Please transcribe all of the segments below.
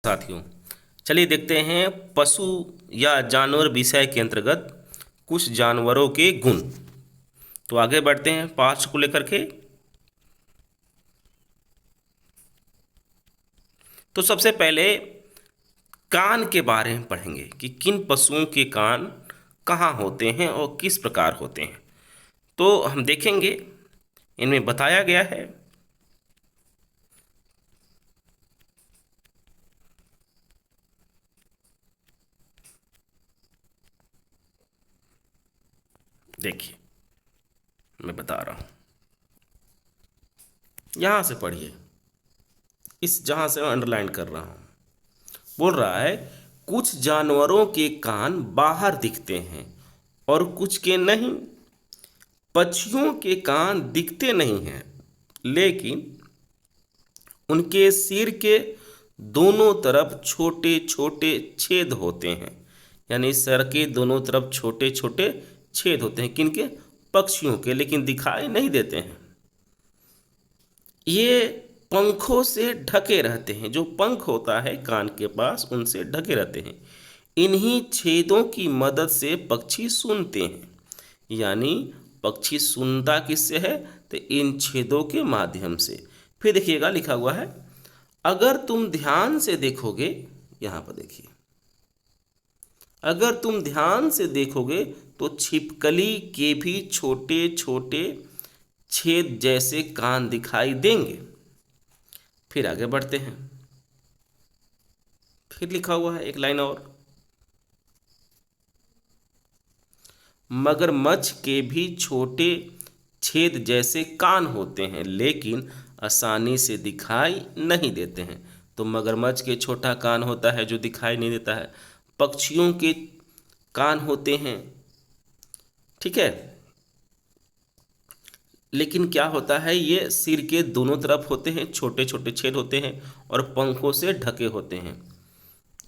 साथियों, चलिए देखते हैं पशु या जानवर विषय के अंतर्गत कुछ जानवरों के गुण। तो आगे बढ़ते हैं पाठ को लेकर के। तो सबसे पहले कान के बारे में पढ़ेंगे कि किन पशुओं के कान कहाँ होते हैं और किस प्रकार होते हैं। तो हम देखेंगे, इनमें बताया गया है। देखिए, मैं बता रहा हूँ, यहाँ से पढ़िए, इस जहाँ से मैं अंडरलाइन कर रहा हूँ। बोल रहा है कुछ जानवरों के कान बाहर दिखते हैं और कुछ के नहीं। पक्षियों के कान दिखते नहीं हैं, लेकिन उनके सिर के दोनों तरफ छोटे छोटे छेद होते हैं। यानी सर के दोनों तरफ छोटे छोटे छेद होते हैं, किनके? पक्षियों के, लेकिन दिखाई नहीं देते हैं। ये पंखों से ढके रहते हैं, जो पंख होता है कान के पास उनसे ढके रहते हैं। इन्हीं छेदों की मदद से पक्षी सुनते हैं। यानी पक्षी सुनता किससे है? तो इन छेदों के माध्यम से। फिर देखिएगा, लिखा हुआ है, अगर तुम ध्यान से देखोगे, यहाँ पर देखिए, अगर तुम ध्यान से देखोगे तो छिपकली के भी छोटे छोटे छेद जैसे कान दिखाई देंगे। फिर आगे बढ़ते हैं, फिर लिखा हुआ है एक लाइन और, मगरमच्छ के भी छोटे छेद जैसे कान होते हैं, लेकिन आसानी से दिखाई नहीं देते हैं। तो मगरमच्छ के छोटा कान होता है जो दिखाई नहीं देता है। पक्षियों के कान होते हैं, ठीक है, लेकिन क्या होता है, ये सिर के दोनों तरफ होते हैं, छोटे छोटे छेद होते हैं और पंखों से ढके होते हैं।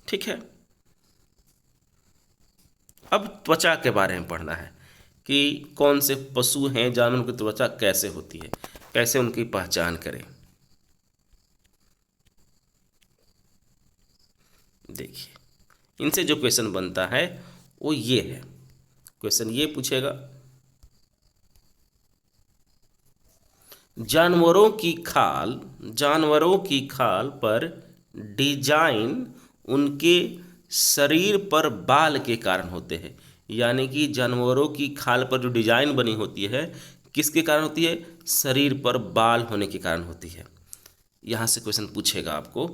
ठीक है, अब त्वचा के बारे में पढ़ना है कि कौन से पशु हैं, जानवरों की त्वचा कैसे होती है, कैसे उनकी पहचान करें। देखिए, इनसे जो क्वेश्चन बनता है वो ये है। क्वेश्चन ये पूछेगा, जानवरों की खाल पर डिजाइन उनके शरीर पर बाल के कारण होते हैं। यानी कि जानवरों की खाल पर जो डिजाइन बनी होती है किसके कारण होती है? शरीर पर बाल होने के कारण होती है। यहाँ से क्वेश्चन पूछेगा आपको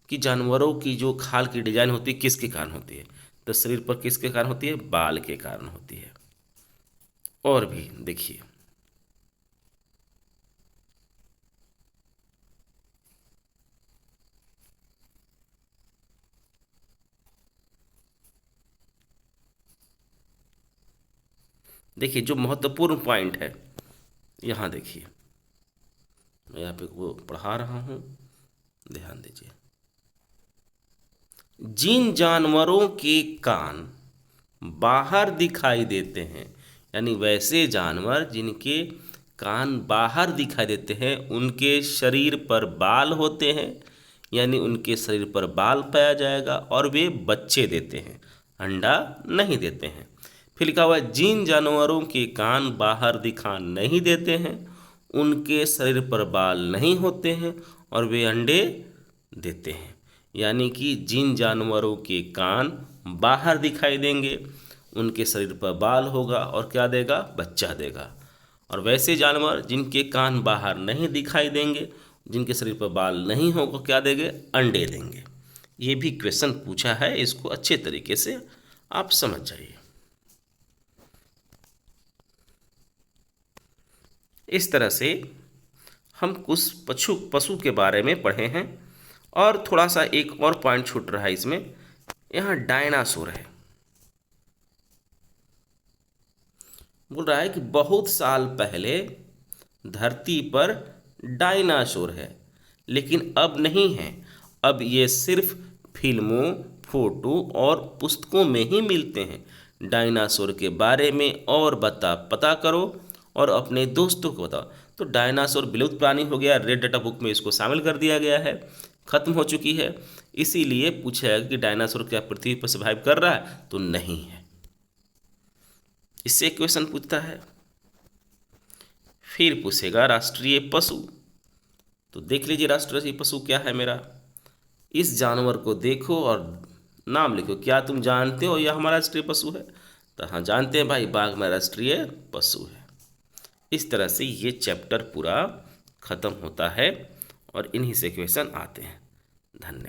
कि जानवरों की जो खाल की डिजाइन होती है किसके कारण होती है? तो शरीर पर किसके कारण होती है? बाल के कारण होती है। और भी देखिए, देखिए जो महत्वपूर्ण पॉइंट है, यहाँ देखिए, मैं यहाँ पे वो पढ़ा रहा हूँ, ध्यान दीजिए। जिन जानवरों के कान बाहर दिखाई देते हैं, यानी वैसे जानवर जिनके कान बाहर दिखाई देते हैं, उनके शरीर पर बाल होते हैं। यानी उनके शरीर पर बाल पाया जाएगा और वे बच्चे देते हैं, अंडा नहीं देते हैं। फिर लिखा हुआ है, जिन जानवरों के कान बाहर दिखा नहीं देते हैं, उनके शरीर पर बाल नहीं होते हैं और वे अंडे देते हैं। यानी कि जिन जानवरों के कान बाहर दिखाई देंगे, उनके शरीर पर बाल होगा और क्या देगा? बच्चा देगा। और वैसे जानवर जिनके कान बाहर नहीं दिखाई देंगे, जिनके शरीर पर बाल नहीं होगा, क्या देंगे? अंडे देंगे। ये भी क्वेश्चन पूछा है, इसको अच्छे तरीके से आप समझ जाइए। इस तरह से हम कुछ पशु के बारे में पढ़े हैं। और थोड़ा सा एक और पॉइंट छूट रहा है इसमें, यहाँ डायनासोर है। बोल रहा है कि बहुत साल पहले धरती पर डायनासोर है, लेकिन अब नहीं है। अब ये सिर्फ फिल्मों, फोटो और पुस्तकों में ही मिलते हैं। डायनासोर के बारे में और पता करो और अपने दोस्तों को बताओ। तो डायनासोर विलुप्त प्राणी हो गया, रेड डाटा बुक में इसको शामिल कर दिया गया है, खत्म हो चुकी है। इसीलिए पूछेगा कि डायनासोर क्या पृथ्वी पर सर्वाइव कर रहा है, तो नहीं है। इससे क्वेश्चन पूछता है। फिर पूछेगा राष्ट्रीय पशु, तो देख लीजिए राष्ट्रीय पशु क्या है मेरा। इस जानवर को देखो और नाम लिखो, क्या तुम जानते हो यह हमारा राष्ट्रीय पशु है? तो हाँ जानते हैं भाई, बाघ हमारा राष्ट्रीय पशु है। इस तरह से ये चैप्टर पूरा खत्म होता है और इन्हीं से क्वेश्चन आते हैं। धन्यवाद।